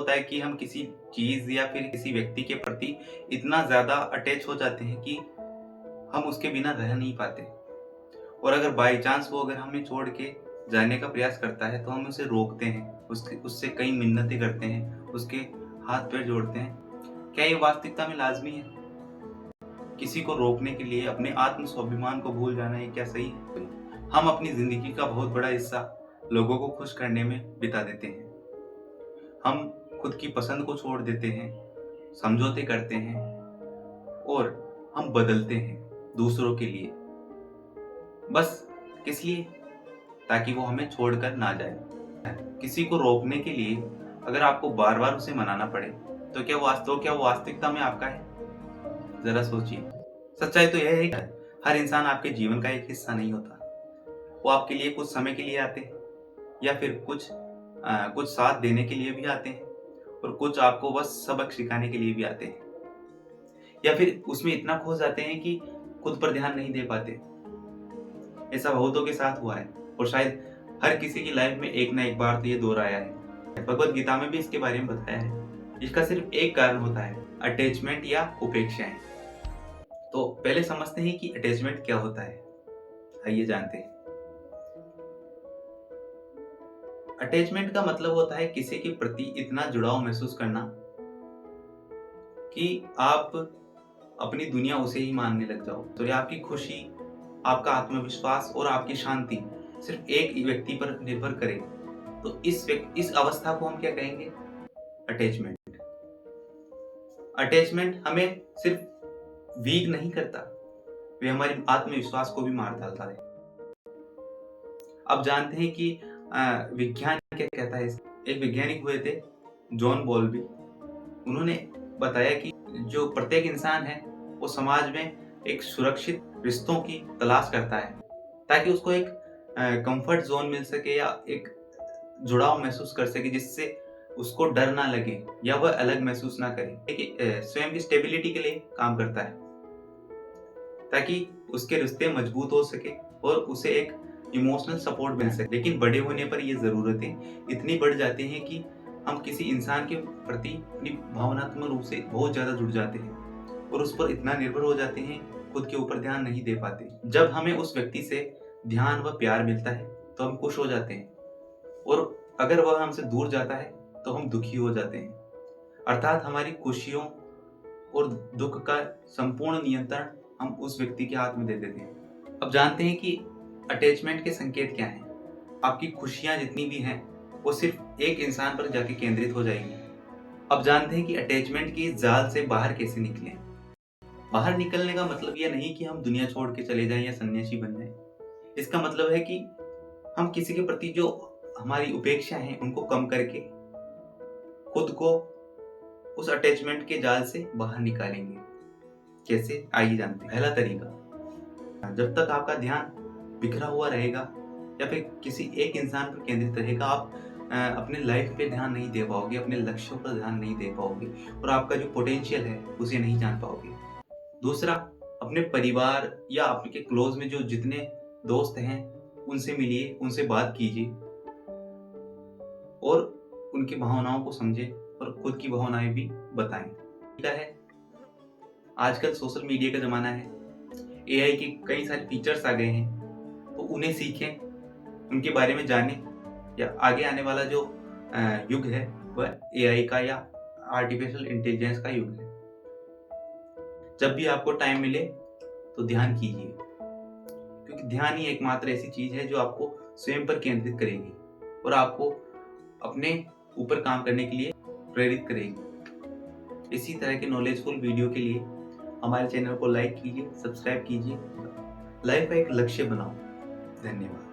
होता है कि हम किसी चीज़ या फिर किसी व्यक्ति के प्रति इतना ज़्यादा अटैच हो जाते हैं कि हम उसके बिना रह नहीं पाते। और अगर बाय चांस वो अगर हमें छोड़ के जाने का प्रयास करता है तो हम उसे रोकते हैं, उससे कई मिन्नतें करते हैं, उसके हाथ पैर जोड़ते हैं। क्या ये वास्तविकता में लाज़मी है? किसी को रोकने के लिए अपने आत्म स्वाभिमान को भूल जाना, ये क्या सही है? हम अपनी ज़िंदगी का बहुत बड़ा हिस्सा लोगों को खुश करने में बिता देते हैं। हम खुद की पसंद को छोड़ देते हैं, समझौते करते हैं और हम बदलते हैं दूसरों के लिए। बस किस लिए? ताकि वो हमें छोड़कर ना जाए। किसी को रोकने के लिए अगर आपको बार-बार उसे मनाना पड़े, तो क्या वो वास्तविकता में आपका है? ज़रा सोचिए। सच्चाई तो यह है कि हर इंसान आपके जीवन का एक हिस्सा नहीं होता। वो आपके लिए कुछ समय के लिए आते हैं या फिर कुछ साथ देने के लिए भी आते हैं और कुछ आपको बस सबक सिखाने के लिए भी आते हैं। या फिर उसमें इतना खो जाते हैं कि खुद पर ध्यान नहीं दे पाते। ऐसा बहुतों के साथ हुआ है और शायद हर किसी की लाइफ में एक ना एक बार तो ये दौर आया है। भगवत गीता में भी इसके बारे में बताया है। इसका सिर्फ एक कारण होता है, अटैचमेंट या उपेक्षाएं। तो पहले समझते हैं कि अटैचमेंट क्या होता है। आइए जानते हैं। अटैचमेंट का मतलब होता है किसी के प्रति इतना जुड़ाव महसूस करना कि आप अपनी दुनिया उसे ही मानने लग जाओ। तो ये आपकी खुशी, आपका आत्मविश्वास और आपकी शांति सिर्फ एक व्यक्ति पर निर्भर करे, तो इस अवस्था को हम क्या कहेंगे? अटैचमेंट। अटैचमेंट हमें सिर्फ वीक नहीं करता, वे हमारे आत्मविश्वास को भी मार डालता है। अब जानते हैं कि विज्ञान क्या कहता है। एक वैज्ञानिक हुए थे, जॉन बॉल्बी। उन्होंने बताया कि जो प्रत्येक इंसान है वो समाज में एक सुरक्षित रिश्तों की तलाश करता है, ताकि उसको एक कंफर्ट जोन मिल सके या एक जुड़ाव महसूस कर सके, जिससे उसको डर ना लगे या वह अलग महसूस ना करे। देखिए, स्वयं की स्टेबिलिटी के लिए काम करता है, ताकि उसके रिश्ते मजबूत हो सके और उसे एक इमोशनल सपोर्ट मिल सके। लेकिन बड़े होने पर ये ज़रूरतें इतनी बढ़ जाती हैं कि हम किसी इंसान के प्रति अपनी भावनात्मक रूप से बहुत ज़्यादा जुड़ जाते हैं और उस पर इतना निर्भर हो जाते हैं, खुद के ऊपर ध्यान नहीं दे पाते। जब हमें उस व्यक्ति से ध्यान व प्यार मिलता है तो हम खुश हो जाते हैं, और अगर वह हमसे दूर जाता है तो हम दुखी हो जाते हैं। अर्थात हमारी खुशियों और दुख का संपूर्ण नियंत्रण हम उस व्यक्ति के हाथ में दे देते हैं। अब जानते हैं कि अटैचमेंट के संकेत क्या हैं। आपकी खुशियां जितनी भी हैं वो सिर्फ एक इंसान पर जाके केंद्रित हो जाएगी। अब जानते हैं कि अटैचमेंट की जाल से बाहर कैसे निकलें। बाहर निकलने का मतलब यह नहीं कि हम दुनिया छोड़ के चले जाएं या सन्यासी बन जाएं। इसका मतलब है कि हम किसी के प्रति जो हमारी उपेक्षा है उनको कम करके खुद को उस अटैचमेंट के जाल से बाहर निकालेंगे। कैसे? आइए जानते हैं। पहला तरीका, जब तक आपका ध्यान बिखरा हुआ रहेगा या फिर किसी एक इंसान पर केंद्रित रहेगा, आप अपने लाइफ पे ध्यान नहीं दे पाओगे, अपने लक्ष्यों पर ध्यान नहीं दे पाओगे और आपका जो पोटेंशियल है उसे नहीं जान पाओगे। दूसरा, अपने परिवार या आपके क्लोज में जो जितने दोस्त हैं उनसे मिलिए, उनसे बात कीजिए और उनकी भावनाओं को समझें और खुद की भावनाएं भी बताएं। क्या है, आजकल सोशल मीडिया का ज़माना है, एआई के कई सारे फीचर्स आ गए हैं, तो उन्हें सीखें, उनके बारे में जानें, या आगे आने वाला जो युग है वह एआई का या आर्टिफिशियल इंटेलिजेंस का युग है। जब भी आपको टाइम मिले तो ध्यान कीजिए, क्योंकि ध्यान ही एकमात्र ऐसी चीज़ है जो आपको स्वयं पर केंद्रित करेगी और आपको अपने ऊपर काम करने के लिए प्रेरित करेगी। इसी तरह के नॉलेजफुल वीडियो के लिए हमारे चैनल को लाइक कीजिए, सब्सक्राइब कीजिए। लाइफ का एक लक्ष्य बनाओ। धन्यवाद।